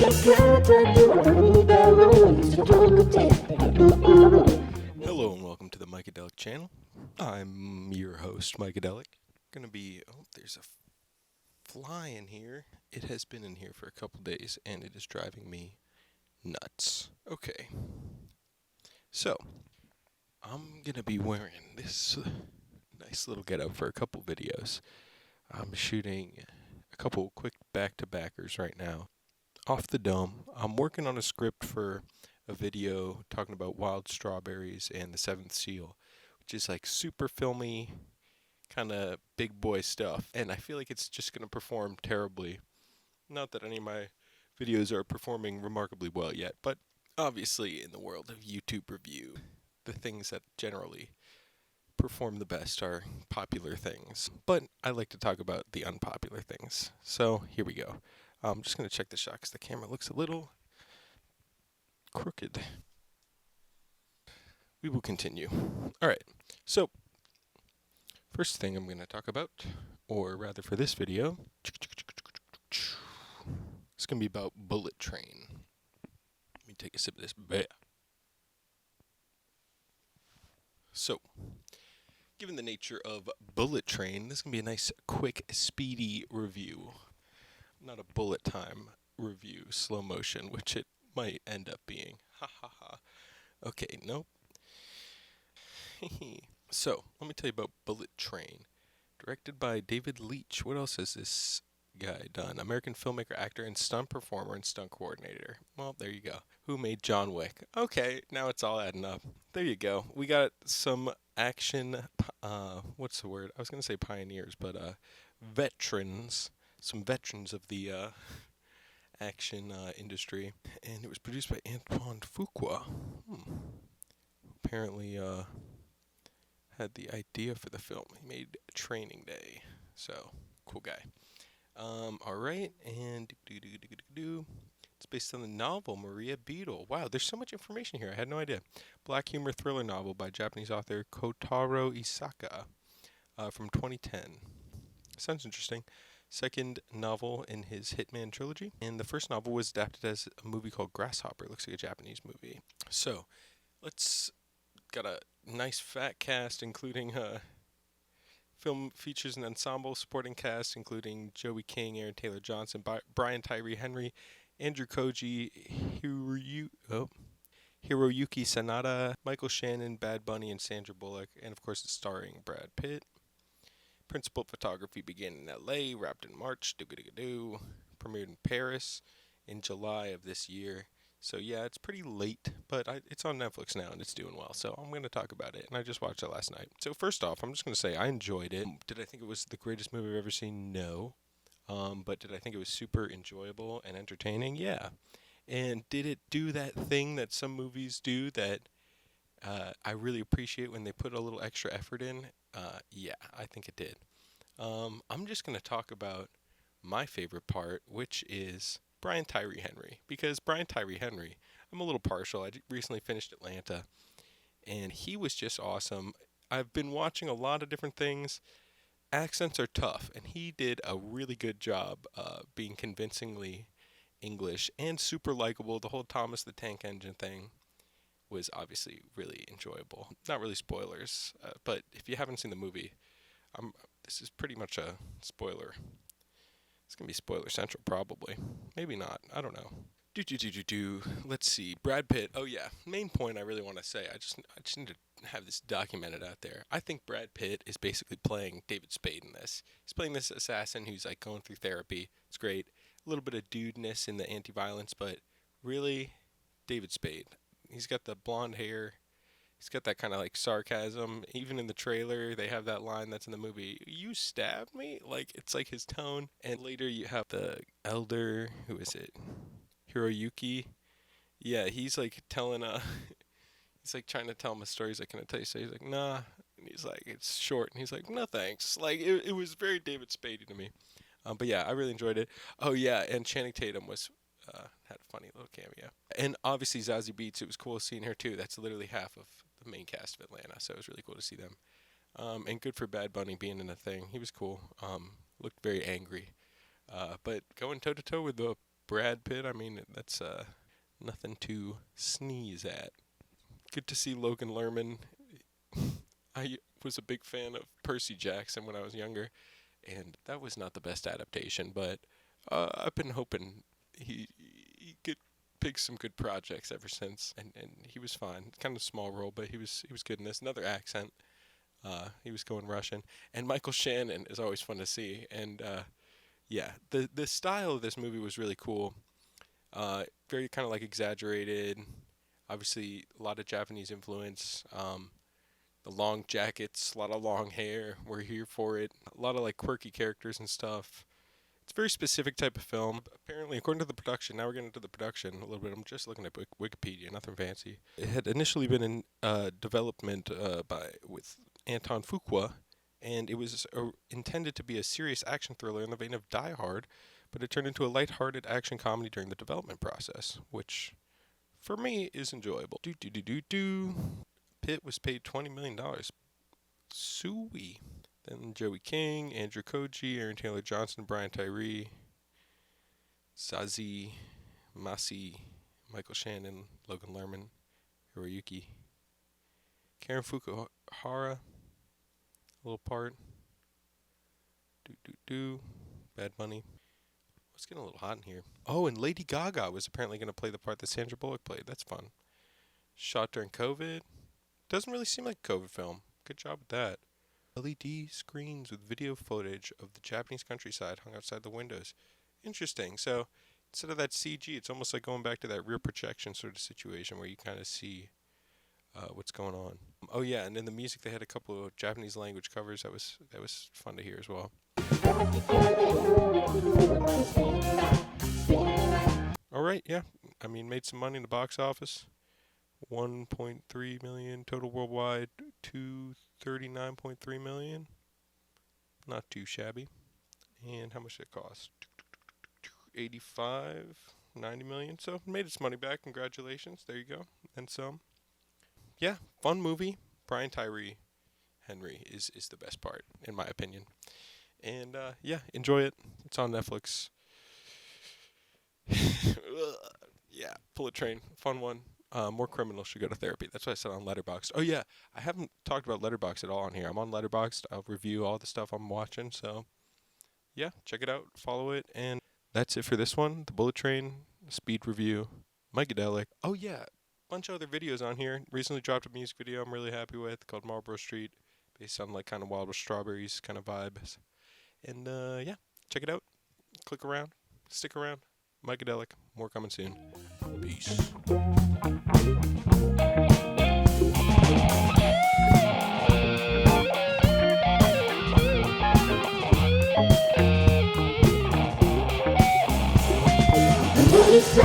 Hello and welcome to the mykeadelic channel. I'm your host, mykeadelic. There's a fly in here. It has been in here for a couple days and it is driving me nuts. Okay, so I'm gonna be wearing this nice little getup for a couple videos. I'm shooting a couple quick back-to-backers right now. Off the dome, I'm working on a script for a video talking about wild strawberries and the seventh seal, which is like super filmy, kind of big boy stuff. And I feel like it's just going to perform terribly. Not that any of my videos are performing remarkably well yet, but obviously in the world of YouTube review, the things that generally perform the best are popular things. But I like to talk about the unpopular things. So here we go. I'm just going to check the shot because the camera looks a little crooked. We will continue. Alright, so first thing I'm going to talk about, or rather for this video, it's going to be about Bullet Train. Let me take a sip of this beer. So, given the nature of Bullet Train, this is going to be a nice, quick, speedy review. Not a bullet time review, slow motion, which it might end up being. Ha ha ha. Okay, nope. So, let me tell you about Bullet Train. Directed by David Leitch. What else has this guy done? American filmmaker, actor, and stunt performer and stunt coordinator. Well, there you go. Who made John Wick? Okay, now it's all adding up. There you go. We got some action, what's the word? I was going to say pioneers, but veterans. Some veterans of the action industry. And it was produced by Antoine Fuqua. Apparently, had the idea for the film. He made Training Day. So, cool guy. Alright, and it's based on the novel Maria Beetle. Wow, there's so much information here. I had no idea. Black humor thriller novel by Japanese author Kotaro Isaka from 2010. Sounds interesting. Second novel in his Hitman trilogy. And the first novel was adapted as a movie called Grasshopper. It looks like a Japanese movie. So, got a nice fat cast, including film features an ensemble supporting cast, including Joey King, Aaron Taylor Johnson, Brian Tyree Henry, Andrew Koji, Hiroyuki Sanada, Michael Shannon, Bad Bunny, and Sandra Bullock, and of course it's starring Brad Pitt. Principal photography began in LA, wrapped in March, premiered in Paris in July of this year. So yeah, it's pretty late, but it's on Netflix now and it's doing well. So I'm going to talk about it, and I just watched it last night. So first off, I'm just going to say I enjoyed it. Did I think it was the greatest movie I've ever seen? No. But did I think it was super enjoyable and entertaining? Yeah. And did it do that thing that some movies do that I really appreciate when they put a little extra effort in? Yeah, I think it did. I'm just going to talk about my favorite part, which is Brian Tyree Henry, because Brian Tyree Henry, I'm a little partial. I recently finished Atlanta, and he was just awesome. I've been watching a lot of different things. Accents are tough, and he did a really good job being convincingly English and super likable. The whole Thomas the Tank Engine thing was obviously really enjoyable. Not really spoilers, but if you haven't seen the movie, this is pretty much a spoiler. It's going to be spoiler central, probably. Maybe not. I don't know. Let's see. Brad Pitt. Oh, yeah. Main point I really want to say. I just need to have this documented out there. I think Brad Pitt is basically playing David Spade in this. He's playing this assassin who's like going through therapy. It's great. A little bit of dudeness in the anti-violence, but really, David Spade. He's got the blonde hair. He's got that kind of like sarcasm. Even in the trailer, they have that line that's in the movie. You stabbed me? Like, it's like his tone. And later you have the elder, who is it? Hiroyuki. Yeah, he's like telling he's like trying to tell him a story. He's like, can I tell you? So he's like, nah. And he's like, it's short. And he's like, no thanks. Like, it was very David Spade to me. But yeah, I really enjoyed it. Oh yeah, and Channing Tatum had a funny little cameo. And obviously Zazie Beetz, it was cool seeing her too. That's literally half of the main cast of Atlanta, so it was really cool to see them. And good for Bad Bunny being in the thing. He was cool. Looked very angry. But going toe to toe with the Brad Pitt, I mean, that's nothing to sneeze at. Good to see Logan Lerman. I was a big fan of Percy Jackson when I was younger, and that was not the best adaptation, but I've been hoping he could pick some good projects ever since, and he was fine. Kind of small role, but he was good in this. Another accent. He was going Russian, and Michael Shannon is always fun to see. And the style of this movie was really cool. Very kind of like exaggerated. Obviously, a lot of Japanese influence. The long jackets, a lot of long hair. We're here for it. A lot of like quirky characters and stuff. It's a very specific type of film. Apparently, according to the production, now we're getting into the production a little bit. I'm just looking at Wikipedia, nothing fancy. It had initially been in development with Anton Fuqua, and it was intended to be a serious action thriller in the vein of Die Hard, but it turned into a lighthearted action comedy during the development process, which, for me, is enjoyable. Pitt was paid $20 million. Suey. Then Joey King, Andrew Koji, Aaron Taylor Johnson, Brian Tyree, Zazie, Masi, Michael Shannon, Logan Lerman, Hiroyuki, Karen Fukuhara, a little part. Bad Bunny. It's getting a little hot in here. Oh, and Lady Gaga was apparently going to play the part that Sandra Bullock played. That's fun. Shot during COVID. Doesn't really seem like a COVID film. Good job with that. LED screens with video footage of the Japanese countryside hung outside the windows. Interesting. So instead of that CG, it's almost like going back to that rear projection sort of situation where you kind of see what's going on. Oh yeah, and in the music they had a couple of Japanese language covers. That was fun to hear as well. All right, yeah. I mean, made some money in the box office. 1.3 million total worldwide, 239.3 million. Not too shabby. And how much did it cost? 85, 90 million. So made its money back. Congratulations. There you go. And some. Yeah, fun movie. Brian Tyree Henry is the best part, in my opinion. And yeah, enjoy it. It's on Netflix. Yeah, Bullet Train. Fun one. More criminals should go to therapy. That's what I said on Letterboxd. Oh yeah, I haven't talked about Letterboxd at all on here. I'm on Letterboxd. I'll review all the stuff I'm watching. So yeah, check it out, follow it, and that's it for this one. The Bullet Train speed review. mykeadelic. Oh yeah, bunch of other videos on here. Recently dropped a music video I'm really happy with called Marlboro Street, based on like kind of Wild with Strawberries kind of vibes. And yeah, check it out. Click around, stick around. mykeadelic. More coming soon. Peace. Let's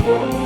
go.